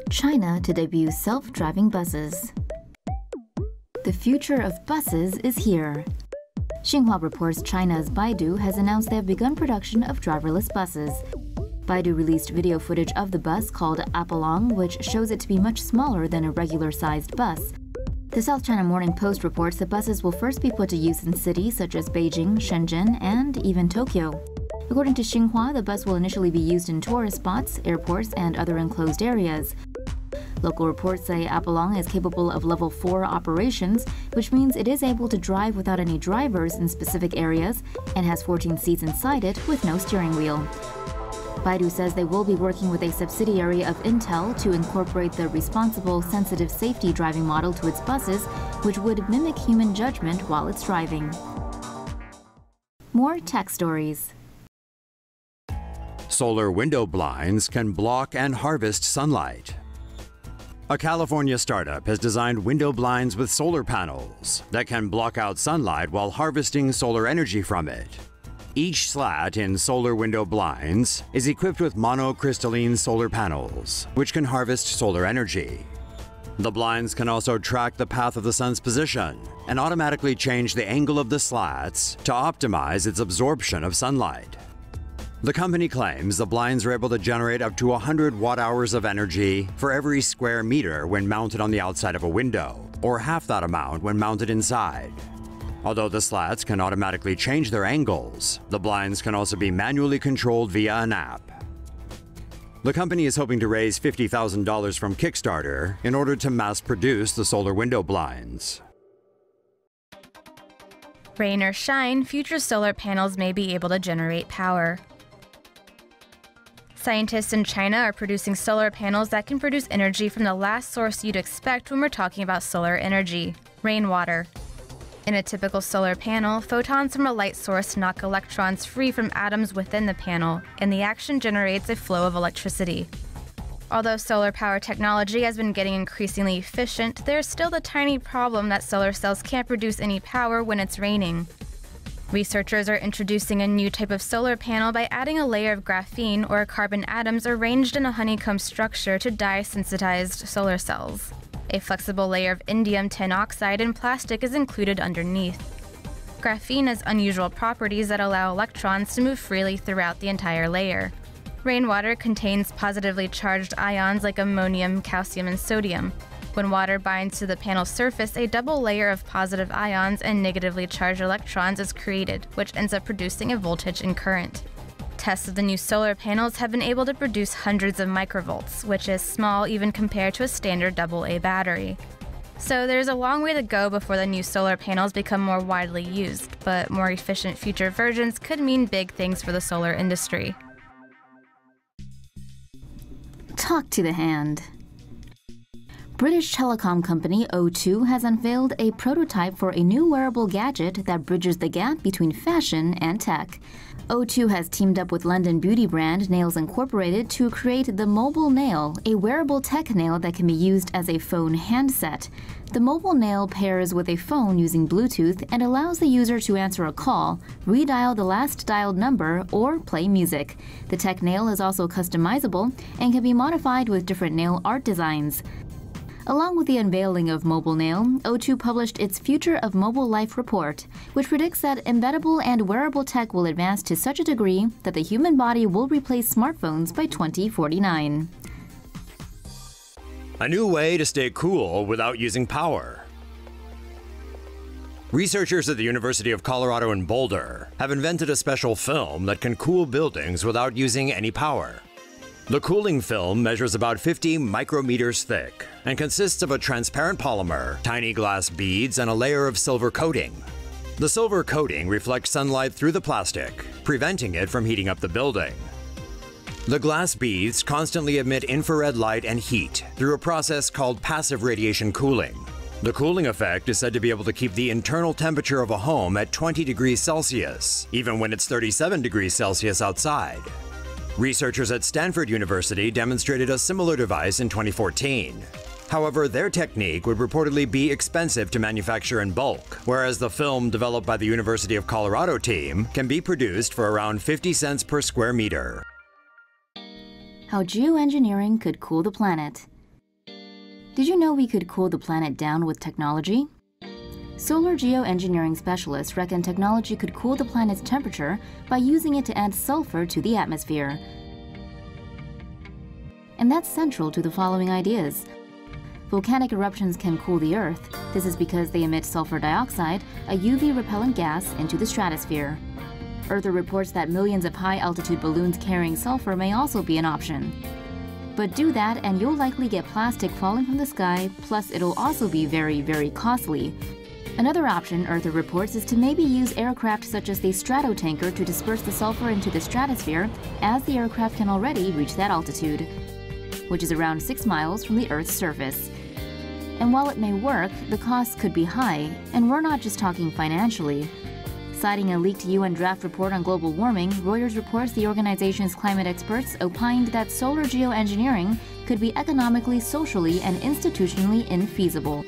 China to debut self-driving buses. The future of buses is here. Xinhua reports China's Baidu has announced they have begun production of driverless buses. Baidu released video footage of the bus called Apolong, which shows it to be much smaller than a regular-sized bus. The South China Morning Post reports that buses will first be put to use in cities such as Beijing, Shenzhen, and even Tokyo. According to Xinhua, the bus will initially be used in tourist spots, airports, and other enclosed areas. Local reports say Apolong is capable of level 4 operations, which means it is able to drive without any drivers in specific areas and has 14 seats inside it with no steering wheel. Baidu says they will be working with a subsidiary of Intel to incorporate the responsible, sensitive safety driving model to its buses, which would mimic human judgment while it's driving. More tech stories. Solar window blinds can block and harvest sunlight. A California startup has designed window blinds with solar panels that can block out sunlight while harvesting solar energy from it. Each slat in solar window blinds is equipped with monocrystalline solar panels, which can harvest solar energy. The blinds can also track the path of the sun's position and automatically change the angle of the slats to optimize its absorption of sunlight. The company claims the blinds are able to generate up to 100 watt-hours of energy for every square meter when mounted on the outside of a window, or half that amount when mounted inside. Although the slats can automatically change their angles, the blinds can also be manually controlled via an app. The company is hoping to raise $50,000 from Kickstarter in order to mass-produce the solar window blinds. Rain or shine, future solar panels may be able to generate power. Scientists in China are producing solar panels that can produce energy from the last source you'd expect when we're talking about solar energy: rainwater. In a typical solar panel, photons from a light source knock electrons free from atoms within the panel, and the action generates a flow of electricity. Although solar power technology has been getting increasingly efficient, there's still the tiny problem that solar cells can't produce any power when it's raining. Researchers are introducing a new type of solar panel by adding a layer of graphene or carbon atoms arranged in a honeycomb structure to dye-sensitized solar cells. A flexible layer of indium tin oxide and plastic is included underneath. Graphene has unusual properties that allow electrons to move freely throughout the entire layer. Rainwater contains positively charged ions like ammonium, calcium, and sodium. When water binds to the panel's surface, a double layer of positive ions and negatively charged electrons is created, which ends up producing a voltage and current. Tests of the new solar panels have been able to produce hundreds of microvolts, which is small even compared to a standard AA battery. So there's a long way to go before the new solar panels become more widely used, but more efficient future versions could mean big things for the solar industry. Talk to the hand. British telecom company O2 has unveiled a prototype for a new wearable gadget that bridges the gap between fashion and tech. O2 has teamed up with London beauty brand Nails Incorporated to create the Mobile Nail, a wearable tech nail that can be used as a phone handset. The Mobile Nail pairs with a phone using Bluetooth and allows the user to answer a call, redial the last dialed number, or play music. The tech nail is also customizable and can be modified with different nail art designs. Along with the unveiling of Mobile Nail, O2 published its Future of Mobile Life report, which predicts that embeddable and wearable tech will advance to such a degree that the human body will replace smartphones by 2049. A new way to stay cool without using power. Researchers at the University of Colorado in Boulder have invented a special film that can cool buildings without using any power. The cooling film measures about 50 micrometers thick and consists of a transparent polymer, tiny glass beads, and a layer of silver coating. The silver coating reflects sunlight through the plastic, preventing it from heating up the building. The glass beads constantly emit infrared light and heat through a process called passive radiation cooling. The cooling effect is said to be able to keep the internal temperature of a home at 20 degrees Celsius, even when it's 37 degrees Celsius outside. Researchers at Stanford University demonstrated a similar device in 2014. However, their technique would reportedly be expensive to manufacture in bulk, whereas the film developed by the University of Colorado team can be produced for around 50 cents per square meter. How geoengineering could cool the planet. Did you know we could cool the planet down with technology? Solar geoengineering specialists reckon technology could cool the planet's temperature by using it to add sulfur to the atmosphere. And that's central to the following ideas. Volcanic eruptions can cool the Earth. This is because they emit sulfur dioxide, a UV-repellent gas, into the stratosphere. Earther reports that millions of high-altitude balloons carrying sulfur may also be an option. But do that and you'll likely get plastic falling from the sky, plus it'll also be very, very costly. Another option, Earther reports, is to maybe use aircraft such as the stratotanker to disperse the sulfur into the stratosphere, as the aircraft can already reach that altitude, which is around 6 miles from the Earth's surface. And while it may work, the costs could be high, and we're not just talking financially. Citing a leaked UN draft report on global warming, Reuters reports the organization's climate experts opined that solar geoengineering could be economically, socially, and institutionally infeasible.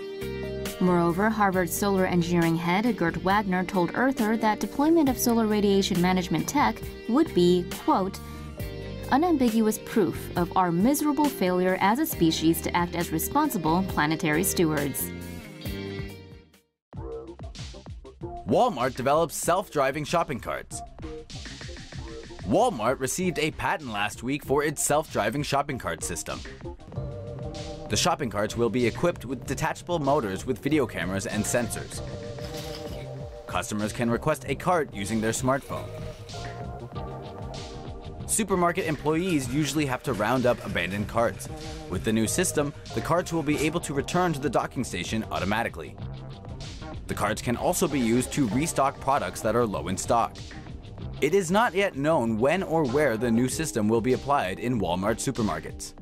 Moreover, Harvard's solar engineering head Gert Wagner told Earther that deployment of solar radiation management tech would be, quote, unambiguous proof of our miserable failure as a species to act as responsible planetary stewards. Walmart develops self-driving shopping carts. Walmart received a patent last week for its self-driving shopping cart system. The shopping carts will be equipped with detachable motors with video cameras and sensors. Customers can request a cart using their smartphone. Supermarket employees usually have to round up abandoned carts. With the new system, the carts will be able to return to the docking station automatically. The carts can also be used to restock products that are low in stock. It is not yet known when or where the new system will be applied in Walmart supermarkets.